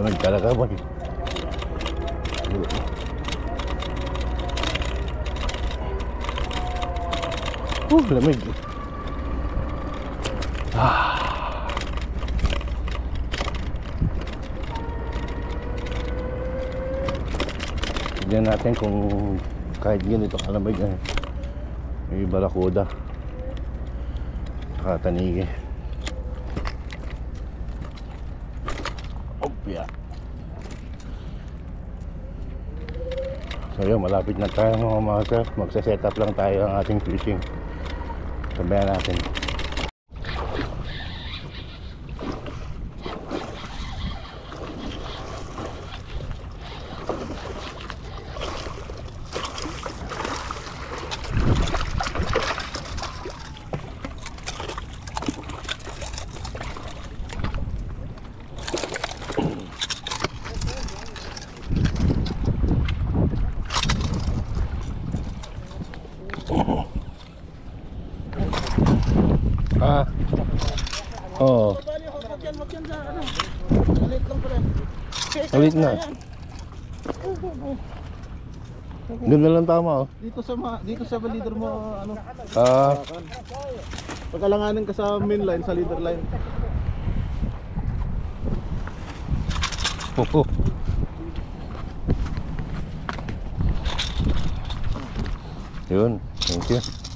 Lamig talaga boy. Lamig. Tignan natin kung kahit ganito kalamig may barakuda saka tanigi. Opya. So yun, malapit na tayo mga master. Magsa-set up lang tayo ang ating fishing. Sabayan natin. Oo. Wag yan sa ano. Ulit lang pala. Ulit na. Ganda lang tama oh. Dito sa leader mo ano. Pagkalanganin ka sa main line, sa leader line. Yun, thank you.